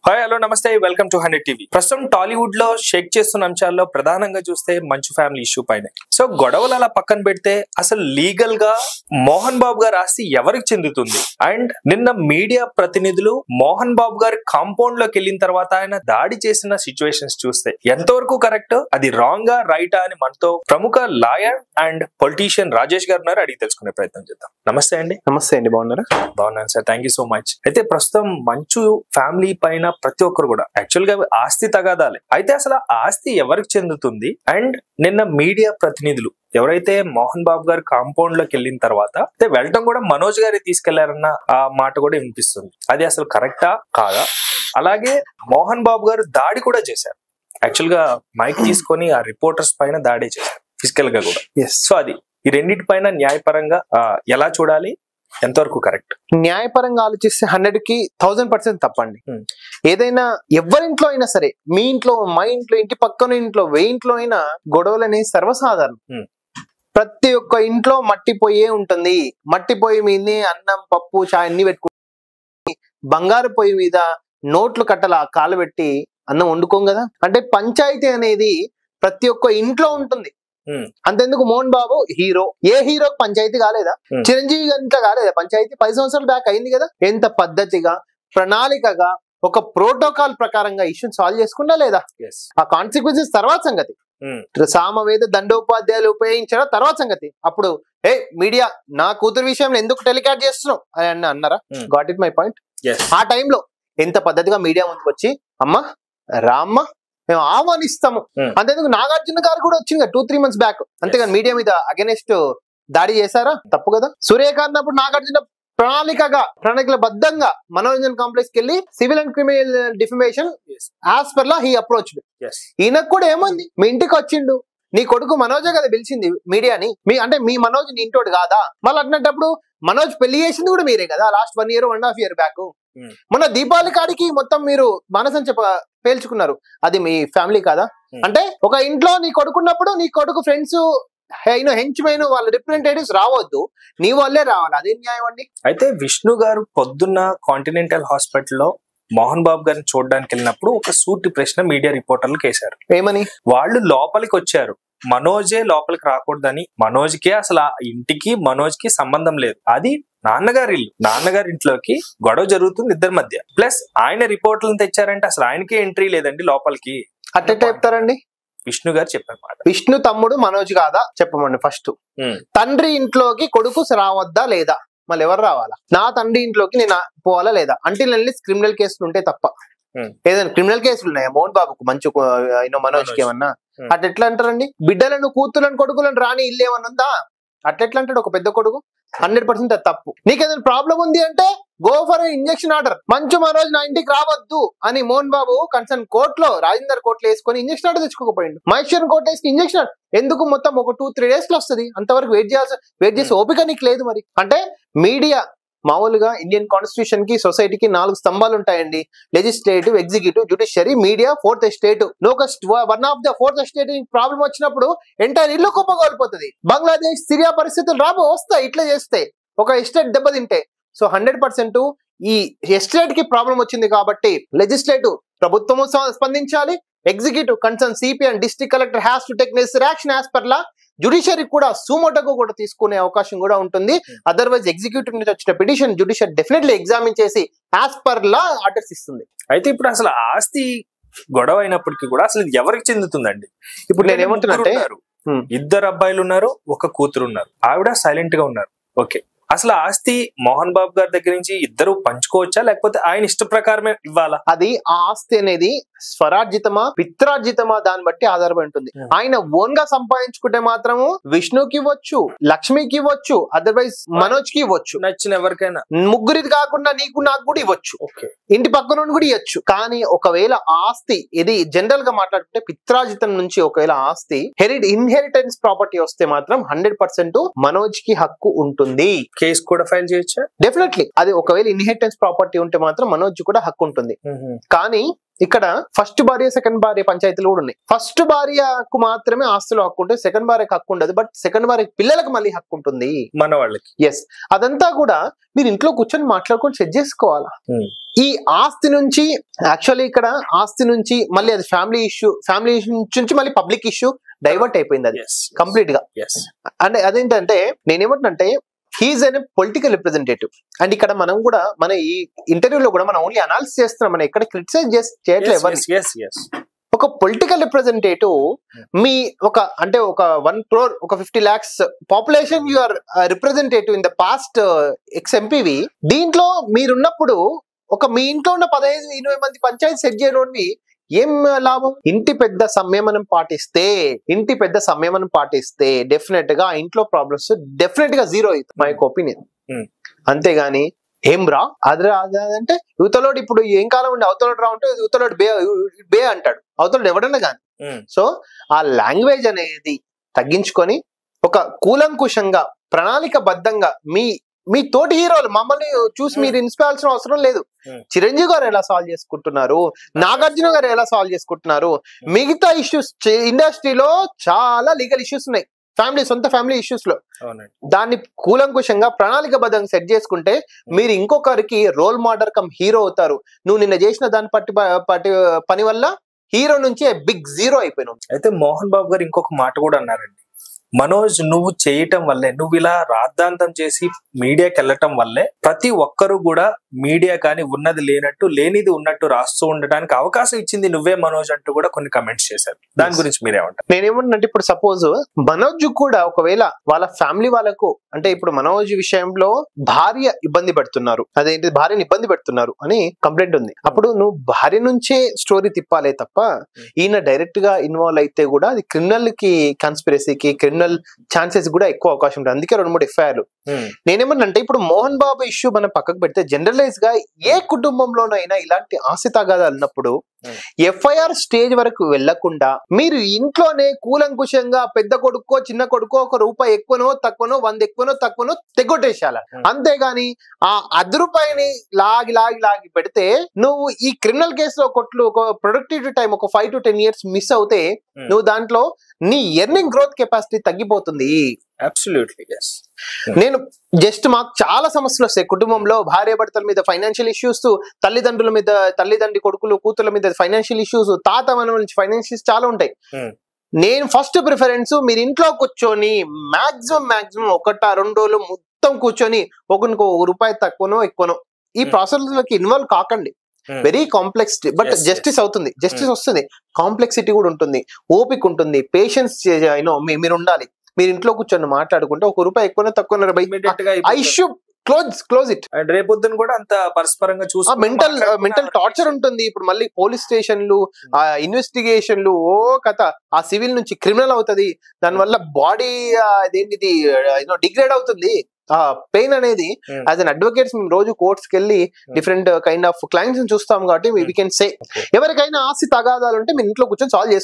Hi hello నమస్తే welcome to 100 TV. ప్రస్తుతం టాలీవుడ్ లో షేక్ చేస్తున్న అంశాల్లో ప్రధానంగా చూస్తే మంచు ఫ్యామిలీ ఇష్యూ పైన. సో గొడవలు అలా పక్కన పెడితే అసలు లీగల్ గా మోహన్ బాబు గారి ఆస్తి ఎవరికి చెందుతుంది? అండ్ నిన్న మీడియా ప్రతినిధులు మోహన్ బాబు గారి కాంపౌండ్ లోకి వెళ్ళిన తర్వాత ఆయన దాడి చేసిన సిచ్యువేషన్స్ చూస్తే ఎంతవరకు కరెక్ట్, అది రాంగా రైటా అని మనతో ప్రముఖ లాయర్ అండ్ పొలిటీషియన్ రాజేష్ గారు ఉన్నారు, అడిగి తెలుసుకునే ప్రయత్నం చేద్దాం. నమస్తే అండి. నమస్తే అండి, బాగున్నారా? బాగున్నాను sir, thank you so much. అయితే ప్రస్తుతం మంచు ఫ్యామిలీ పైన ప్రతి ఒక్కరు కూడా యాక్చువల్ గా ఆస్తి తగాదాలే. అయితే అసలు ఆస్తి ఎవరికి చెందుతుంది? అండ్ నిన్న మీడియా ప్రతినిధులు ఎవరైతే మోహన్ బాబు గారు కాంపౌండ్ లోకి వెళ్ళిన తర్వాత వెళ్ళటం కూడా మనోజ్ గారి తీసుకెళ్లారన్న ఆ మాట కూడా వినిపిస్తుంది. అది అసలు కరెక్టా కాదా? అలాగే మోహన్ బాబు గారు దాడి కూడా చేశారు, యాక్చువల్ గా మైక్ తీసుకొని ఆ రిపోర్టర్స్ పైన దాడి చేశారు ఫిజికల్ గా కూడా. సో అది ఈ రెండింటి పైన న్యాయపరంగా ఎలా చూడాలి, ఎంతవరకు కరెక్ట్? న్యాయపరంగా ఆలోచిస్తే 100కి 1000% తప్పండి. ఏదైనా ఎవరింట్లో అయినా సరే, మీ ఇంట్లో, మా ఇంట్లో, ఇంటి పక్కన ఇంట్లో, ఇంట్లో అయినా గొడవలు అనేది సర్వసాధారణం. ప్రతి ఒక్క ఇంట్లో మట్టి పొయ్యే ఉంటుంది. మట్టి పొయ్యి మీద అన్నం, పప్పు, చాయ్ అన్ని పెట్టుకుని బంగారు పొయ్యి మీద నోట్లు కట్టల కాలు పెట్టి అన్నం వండుకోం కదా. అంటే పంచాయతీ అనేది ప్రతి ఒక్క ఇంట్లో ఉంటుంది. అంతెందుకు మోహన్ బాబు హీరో, ఏ హీరోకి పంచాయతీ కాలేదా? చిరంజీవి గారి కాలేదా పంచాయతీ? 10 సంవత్సరాల బ్యాక్ అయింది కదా. ఎంత పద్ధతిగా, ప్రణాళికగా, ఒక ప్రోటోకాల్ ప్రకారంగా ఇష్యూని సాల్వ్ చేసుకున్నా లేదా? ఆ కాన్సిక్వెన్సెస్ తర్వాత సంగతి. సామవేద దండోపాధ్యాయులు ఉపయోగించడం తర్వాత సంగతి. అప్పుడు మీడియా నా కూతురు విషయంలో ఎందుకు టెలికాస్ట్ చేస్తున్నావు అని అన్నారా? Got it my point. ఆ టైంలో ఎంత పద్ధతిగా మీడియా ముందుకు వచ్చి అమ్మ రామ్మ మేము ఆహ్వానిస్తాము. అంతేందుకు నాగార్జున గారు కూడా వచ్చింది 2-3 months బ్యాక్. అంతేగాని మీడియా మీద అగెనెస్ట్ దాడి చేశారా? తప్పు కదా. సూర్యకాంత్ అన్నప్పుడు నాగార్జున ప్రణాళికల బద్దంగా మనోరంజన్ కాంప్లెక్స్ కి వెళ్ళి civil and criminal defamation as per law he approached. ఈయనకు కూడా ఏముంది, మీ ఇంటికి వచ్చిండు, నీ కొడుకు మనోజే కదా పిలిచింది మీడియాని. మీ మనోజ్ నీ ఇంటోడు కాదా? మళ్ళీ అన్నప్పుడు మనోజ్ పెళ్లి చేసింది కూడా మీరే కదా లాస్ట్ 1 year 1.5 year బ్యాక్. మొన్న దీపావళి కాడికి మొత్తం మీరు మనసని పేల్చుకున్నారు, అది మీ ఫ్యామిలీ కాదా? అంటే ఒక ఇంట్లో నీ కొడుకున్నప్పుడు నీ కొడుకు ఫ్రెండ్స్ హెంచ్మెన్ వాళ్ళ రిప్రజెంటేటివ్స్ రావద్దు, నీ వాళ్ళే రావాలి. అదే న్యాయం అండి. అయితే విష్ణు గారు పొద్దున్న కాంటినెంటల్ హాస్పిటల్లో మోహన్ బాబు గారిని చూడడానికి వెళ్ళినప్పుడు ఒక సూటి ప్రశ్న మీడియా రిపోర్టర్లకు వేశారు. ఏమని? వాళ్ళు లోపలికి వచ్చారు, మనోజే లోపలికి రాకూడదని. మనోజ్కే అసలు ఆ ఇంటికి మనోజ్కి సంబంధం లేదు, అది నాన్నగారి ఇల్లు. నాన్నగారి ఇంట్లోకి గొడవ జరుగుతుంది ఇద్దరి మధ్య. ప్లస్ ఆయన రిపోర్ట్లను తెచ్చారంటే అసలు ఆయనకే ఎంట్రీ లేదండి లోపలికి. అట్లా చెప్తారండి? విష్ణు గారు చెప్పారు. విష్ణు తమ్ముడు మనోజ్ కాదా చెప్పమండి ఫస్ట్. తండ్రి ఇంట్లోకి కొడుకు రావద్దా లేదా? మళ్ళీ ఎవరు రావాలా? నా తండ్రి ఇంట్లోకి నేను పోవాలా లేదా? అంటే క్రిమినల్ కేసులు ఉంటే తప్ప. ఏదైనా క్రిమినల్ కేసులు ఉన్నాయా మోహన్ బాబుకు, మంచు మనోజ్కి ఏమన్నా? అట్లా ఎట్లా అంటారండి? బిడ్డలను, కూతులను, కొడుకులను రాని ఇల్లు ఏమన్నా ఉందా? అట్లా అంటాడు ఒక పెద్ద కొడుకు. 100% అది తప్పు. నీకేదైనా ప్రాబ్లం ఉంది అంటే go for injection order. Manchu Manoj నా ఇంటికి రావద్దు అని మోహన్ బాబు కన్సర్న్ కోర్టులో, రాజేందర్ కోర్టులో వేసుకొని ఇంజెక్షన్ ఆర్డర్ తెచ్చుకోకపోయిండు. మహేశ్వరం కోర్టు వేసుకుని ఇంజెక్షన్ ఎందుకు? మొత్తం ఒక 2-3 days లో వస్తుంది. అంతవరకు వెయిట్ చేసే ఓపిక నీకు లేదు. మరి అంటే మీడియా మామూలుగా ఇండియన్ కాన్స్టిట్యూషన్ కి, సొసైటీకి 4 స్తంభాలు ఉంటాయండి. Legislative, executive, judiciary, media, 4th estate. One of the 4th estate problem వచ్చినప్పుడు ఎంటైర్ ఇల్లు కుప్పగోలిపోతుంది. బంగ్లాదేశ్, సిరియా పరిస్థితులు వస్తాయి ఇట్లా చేస్తే, ఒక ఎస్టేట్ దెబ్బతింటే. సో 100% ఈ ఎస్టేట్ కి ప్రాబ్లం వచ్చింది కాబట్టి లెజిస్లేటివ్ ప్రభుత్వము స్పందించాలి. Executive concern CP and district collector has to take necessary action as per law. Judiciary కూడా సుమోటోగా కూడా తీసుకునే అవకాశం కూడా ఉంటుంది. అదర్వైజ్ ఎగ్జిక్యూటివ్ నుంచి వచ్చిన పిటిషన్ జ్యుడిషియరీ డెఫినెట్లీ ఎగ్జామిన్ చేసి యాజ్ పర్ లా ఆర్డర్స్ ఇస్తుంది. అయితే ఇప్పుడు అసలు ఆస్తి గొడవ అయినప్పటికీ కూడా అసలు ఎవరికి చెందుతుందండి? ఇప్పుడు నేను ఏమంటున్నానంటే, 2 అబ్బాయిలు ఉన్నారు, ఒక కూతురు ఉన్నారు, ఆవిడ సైలెంట్ గా ఉన్నారు. ఓకే, అసలు ఆస్తి మోహన్ బాబు గారి దగ్గర నుంచి ఇద్దరు పంచుకోవచ్చా, లేకపోతే ఆయన ఇష్ట ప్రకారమే ఇవ్వాలా? అది ఆ ఆస్తి అనేది స్వరార్జితమా పిత్రార్జితమా దాన్ని బట్టి ఆధారపడి ఉంటుంది. ఆయన ఓన్ గా సంపాదించుకుంటే మాత్రము విష్ణుకి ఇవ్వచ్చు, లక్ష్మికి ఇవ్వచ్చు, అదర్వైజ్ మనోజ్ కి ఇవ్వచ్చు, నచ్చిన ఎవరికైనా. ముగ్గురిది కాకుండా నీకు నాకు కూడా ఇవ్వచ్చు, ఇంటి పక్కన కూడా ఇవ్వచ్చు. కానీ ఒకవేళ ఆస్తి ఇది జనరల్ గా మాట్లాడుకుంటే పిత్రార్జితం నుంచి ఒకవేళ ఆస్తి ఇన్హెరిటెన్స్ ప్రాపర్టీ వస్తే మాత్రం 100% మనోజ్ కి హక్కు ఉంటుంది. కేసు కూడా ఫైల్ చేయొచ్చా? డెఫినెట్లీ. అది ఒకవేళ ఇన్హెరిటెన్స్ ప్రాపర్టీ ఉంటే మాత్రం మనోజ్ కూడా హక్కు ఉంటుంది. కానీ ఇక్కడ ఫస్ట్ భార్య సెకండ్ భార్య పంచాయతీలు కూడా ఉన్నాయి. ఫస్ట్ భార్యకు మాత్రమే ఆస్తులు హక్కు ఉంటుంది, సెకండ్ భార్యకు హక్కు ఉండదు. బట్ సెకండ్ భార్య పిల్లలకు మళ్ళీ హక్కు ఉంటుంది మన వాళ్ళకి. ఎస్, అదంతా కూడా మీరు ఇంట్లో కూర్చొని మాట్లాడుకొని సెట్ చేసుకోవాలా. ఈ ఆస్తి నుంచి యాక్చువల్లీ ఇక్కడ ఆస్తి నుంచి మళ్ళీ అది ఫ్యామిలీ ఇష్యూ నుంచి మళ్ళీ పబ్లిక్ ఇష్యూ డైవర్ట్ అయిపోయింది అది కంప్లీట్ గా. అంటే అదేంటంటే నేనేమంటున్నంటే he is an political representative. And ఇక్కడ మనం కూడా మన ఈ ఇంటర్వ్యూలో కూడా మనం ఓన్లీ అనాలిసిస్ చేస్తున్నాం, మనం ఎక్కడ క్రిటిసైజ్ చేయట్లేదు. ఒక పొలిటికల్ రిప్రజెంటేటివ్ మీ ఒక 1 crore ఒక 50 lakhs population you are representative in the past ex ఎంపీవి. దీంట్లో మీరున్నప్పుడు ఒక మీ ఇంట్లో ఉన్న 15-20 మంది పంచాయతీ సెట్ చేయడానికి ఏం లాభం? ఇంటి పెద్ద సంయమనం పాటిస్తే డెఫినెట్ గా ఇంట్లో ప్రాబ్లమ్స్ డెఫినెట్ గా జీరో అవుతుంది మై ఒపీనియన్. అంతేగాని ఏం రా అదిరా అంటే యువతలోడు ఇప్పుడు ఏం కాలం ఉండి అవతలోడు రా ఉంటే యువతలోడు బే అంటాడు, అవతలోడు ఎవడన్నా కానీ. సో ఆ లాంగ్వేజ్ అనేది తగ్గించుకొని ఒక కూలంకుషంగా ప్రణాళికబద్ధంగా మీ తోటి హీరోలు మమ్మల్ని చూసి మీరు ఇన్స్పైర్ అవసరం లేదు. చిరంజీవి గారు ఎలా సాల్వ్ చేసుకుంటున్నారు, నాగార్జున గారు ఎలా సాల్వ్ చేసుకుంటున్నారు, మిగతా ఇష్యూస్ ఇండస్ట్రీలో చాలా లీగల్ ఇష్యూస్ ఉన్నాయి సొంత ఫ్యామిలీ ఇష్యూస్ లో. దాన్ని కూలంకుషంగా ప్రణాళికబద్ధంగా సెట్ చేసుకుంటే మీరు ఇంకొకరికి రోల్ మోడల్ కమ్ హీరో అవుతారు. నువ్వు నిన్న చేసిన దాని పని వల్ల హీరో నుంచి బిగ్ జీరో అయిపోయినావు. అయితే మోహన్ బాబు గారు ఇంకొక మాట కూడా అన్నారండి, మనోజ్ నువ్వు చేయటం వల్లే, నువ్వు ఇలా రాద్ధాంతం చేసి మీడియాకి వెళ్ళటం వల్లే ప్రతి ఒక్కరు కూడా మీడియా కానీ ఉన్నది లేనట్టు లేనిది ఉన్నట్టు రాస్తూ ఉండటానికి అవకాశం ఇచ్చింది నువ్వే మనోజ్ అంటూ కూడా కొన్ని కమెంట్స్ చేశారు. దాని గురించి మీరేమంటారు? నేనేమంటే ఇప్పుడు సపోజ్ మనోజ్ కూడా ఒకవేళ వాళ్ళ ఫ్యామిలీ వాళ్ళకు అంటే ఇప్పుడు మనోజ్ విషయంలో భార్యని ఇబ్బంది పెడుతున్నారు అని కంప్లైంట్ ఉంది. అప్పుడు నువ్వు భార్య నుంచే స్టోరీ తిప్పాలే తప్ప ఈయన డైరెక్ట్ గా ఇన్వాల్వ్ అయితే కూడా అది క్రిమినల్ కి కాన్స్పిరసీకి క్రిమినల్ ఛాన్సెస్ కూడా ఎక్కువ అవకాశం ఉంటుంది. అందుకే 2-3 ఎఫ్ఐఆర్లు. నేనేమన్నంటే ఇప్పుడు మోహన్ బాబు ఇష్యూ మనం పక్కకు పెడితే జనరలైజ్ గా ఏ కుటుంబంలోనైనా ఇలాంటి ఆస్తి తగాదాలు ఉన్నప్పుడు ఎఫ్ఐఆర్ స్టేజ్ వరకు వెళ్లకుండా మీరు ఇంట్లోనే కూలంకుషంగా పెద్ద కొడుకో చిన్న కొడుకో ₹1 ఎక్కువనో తక్కువనో 100 ఎక్కువనో తక్కువనో తెగొట్టేసాల. అంతేగాని ఆ ₹10 లాగి పెడితే నువ్వు ఈ క్రిమినల్ కేసులో ఒక ప్రొడక్టివిటీ టైం ఒక 5 to 10 years మిస్ అవుతే నువ్వు దాంట్లో నీ ఎర్నింగ్ గ్రోత్ కెపాసిటీ తగ్గిపోతుంది. Absolutely yes. నేను జస్ట్ మాకు చాలా సమస్యలు వస్తాయి కుటుంబంలో, భార్య భర్తల మీద ఫైనాన్షియల్ ఇష్యూస్, తల్లిదండ్రి కొడుకులు కూతుర్ల మీద ఫైనాన్షియల్ ఇష్యూస్, తాత మనల నుంచి ఫైనాన్షియల్స్ చాలా ఉంటాయి. నేను ఫస్ట్ ప్రిఫరెన్స్ మీరు ఇంట్లో కూర్చొని మాక్సిమం 1-2 రోజులు మొత్తం కూర్చొని ఒకరికి ₹1 తక్కువనో ఎక్కువనో ఈ ప్రాసెస్ లోకి ఇన్వాల్వ్ కాకండి. వెరీ కాంప్లెక్స్ బట్ జస్టిస్ వస్తుంది. కాంప్లెక్సిటీ కూడా ఉంటుంది, ఓపిక ఉంటుంది, పేషెన్స్ మీరు ఉండాలి. మీరు ఇంట్లో కూర్చొని మాట్లాడుకుంటే ₹1 ఎక్కువ తక్కువ క్లోజ్ ఇట్. అండ్ రేపొద్దున కూడా అంత పరస్పరంగా చూసి మెంటల్ టార్చర్ ఉంటుంది. ఇప్పుడు మళ్ళీ పోలీస్ స్టేషన్లు ఇన్వెస్టిగేషన్లు కథ ఆ సివిల్ నుంచి క్రిమినల్ అవుతుంది. దానివల్ల బాడీ అదేంటిది డిగ్రేడ్ అవుతుంది. పెయిన్ అనేది యాజ్ అన్ అడ్వకేట్స్ మేము రోజు కోర్ట్స్ కి వెళ్ళి డిఫరెంట్ కైండ్ ఆఫ్ క్లయింట్స్ చూస్తాం కాబట్టి వీ కెన్ సే ఎవరికైనా ఆస్తి తగాదాలు ఉంటే మీరు ఇంట్లో కూర్చొని సాల్వ్ చేసుకోండి.